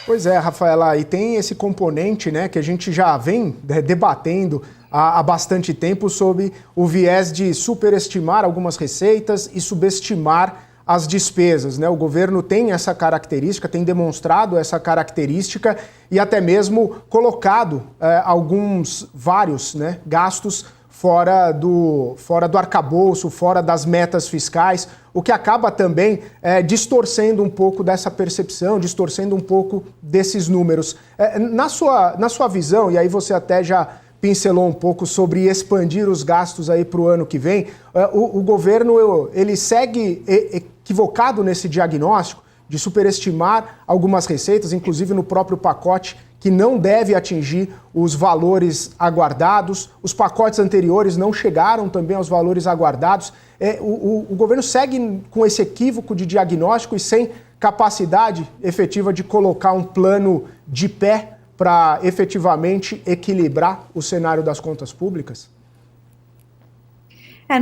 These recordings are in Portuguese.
Pois é, Rafaela, e tem esse componente, né, que a gente já vem debatendo há bastante tempo sobre o viés de superestimar algumas receitas e subestimar as despesas, né? O governo tem essa característica, tem demonstrado essa característica e até mesmo colocado vários, né, gastos fora do arcabouço, fora das metas fiscais, o que acaba também distorcendo um pouco dessa percepção, distorcendo um pouco desses números. Na sua visão, e aí você até já pincelou um pouco sobre expandir os gastos aí para o ano que vem, o governo ele segue equivocado nesse diagnóstico de superestimar algumas receitas, inclusive no próprio pacote, que não deve atingir os valores aguardados. Os pacotes anteriores não chegaram também aos valores aguardados. O governo segue com esse equívoco de diagnóstico e sem capacidade efetiva de colocar um plano de pé para efetivamente equilibrar o cenário das contas públicas?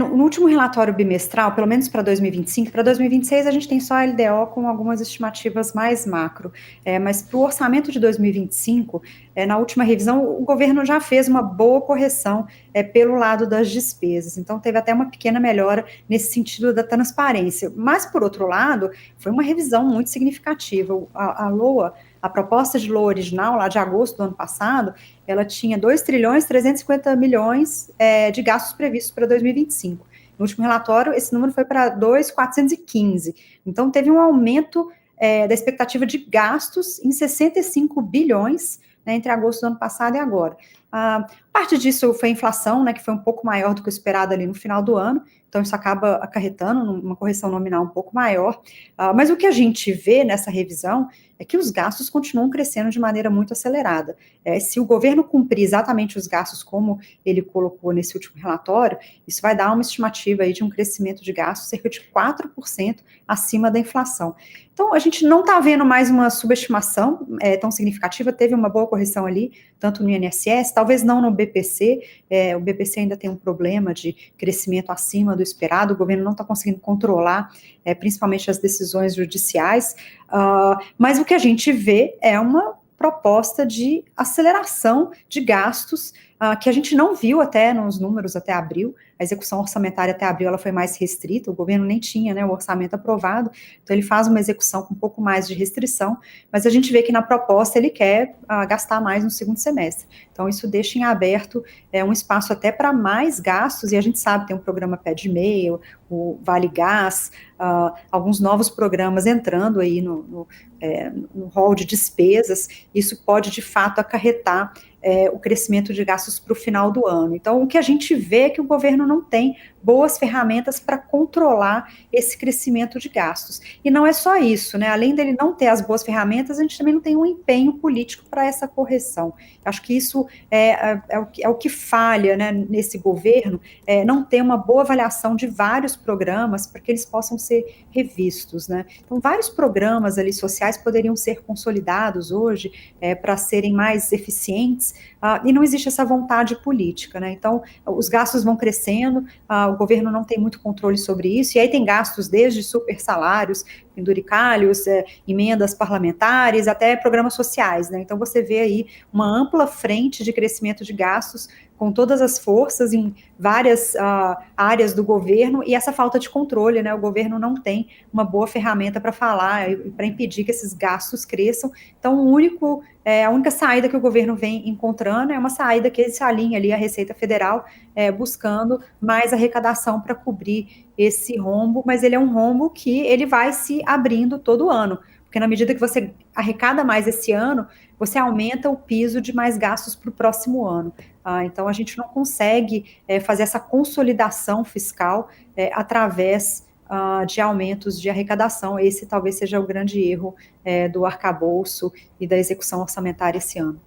No último relatório bimestral, pelo menos para 2025, para 2026 a gente tem só a LDO com algumas estimativas mais macro, mas para o orçamento de 2025, na última revisão, o governo já fez uma boa correção pelo lado das despesas, então teve até uma pequena melhora nesse sentido da transparência, mas por outro lado, foi uma revisão muito significativa. A LOA, a proposta de LOA original, lá de agosto do ano passado, ela tinha 2.350.000.000 de gastos previstos para 2025. No último relatório, esse número foi para 2.415. Então, teve um aumento da expectativa de gastos em 65 bilhões, né, entre agosto do ano passado e agora. Parte disso foi a inflação, né, que foi um pouco maior do que o esperado ali no final do ano, então isso acaba acarretando uma correção nominal um pouco maior, mas o que a gente vê nessa revisão é que os gastos continuam crescendo de maneira muito acelerada. Se o governo cumprir exatamente os gastos como ele colocou nesse último relatório, isso vai dar uma estimativa aí de um crescimento de gastos cerca de 4% acima da inflação. Então, a gente não está vendo mais uma subestimação tão significativa, teve uma boa correção ali, tanto no INSS, talvez não no BPC, o BPC ainda tem um problema de crescimento acima do esperado, o governo não está conseguindo controlar, principalmente as decisões judiciais, mas o que a gente vê é uma proposta de aceleração de gastos que a gente não viu até nos números até abril. A execução orçamentária até abril ela foi mais restrita, o governo nem tinha, né, o orçamento aprovado, então ele faz uma execução com um pouco mais de restrição, mas a gente vê que na proposta ele quer gastar mais no segundo semestre. Então isso deixa em aberto um espaço até para mais gastos, e a gente sabe que tem um programa Pé de Meia, o Vale Gás, alguns novos programas entrando aí no rol de despesas, isso pode de fato acarretar o crescimento de gastos para o final do ano. Então, o que a gente vê é que o governo não tem boas ferramentas para controlar esse crescimento de gastos. E não é só isso, né? Além dele não ter as boas ferramentas, a gente também não tem um empenho político para essa correção. Acho que isso é o que falha, né, nesse governo, não ter uma boa avaliação de vários programas para que eles possam ser revistos, né? Então, vários programas ali sociais poderiam ser consolidados hoje para serem mais eficientes, e não existe essa vontade política, né? Então, os gastos vão crescendo, o governo não tem muito controle sobre isso, e aí tem gastos desde super salários, penduricalhos, emendas parlamentares, até programas sociais, né? Então, você vê aí uma ampla frente de crescimento de gastos com todas as forças em várias áreas do governo, e essa falta de controle, né? O governo não tem uma boa ferramenta para falar e para impedir que esses gastos cresçam. Então, a única saída que o governo vem encontrando é uma saída que se alinha ali à Receita Federal, buscando mais arrecadação para cobrir esse rombo, mas ele é um rombo que ele vai se abrindo todo ano, porque na medida que você arrecada mais esse ano, você aumenta o piso de mais gastos para o próximo ano. Então, a gente não consegue fazer essa consolidação fiscal através de aumentos de arrecadação. Esse talvez seja o grande erro do arcabouço e da execução orçamentária esse ano.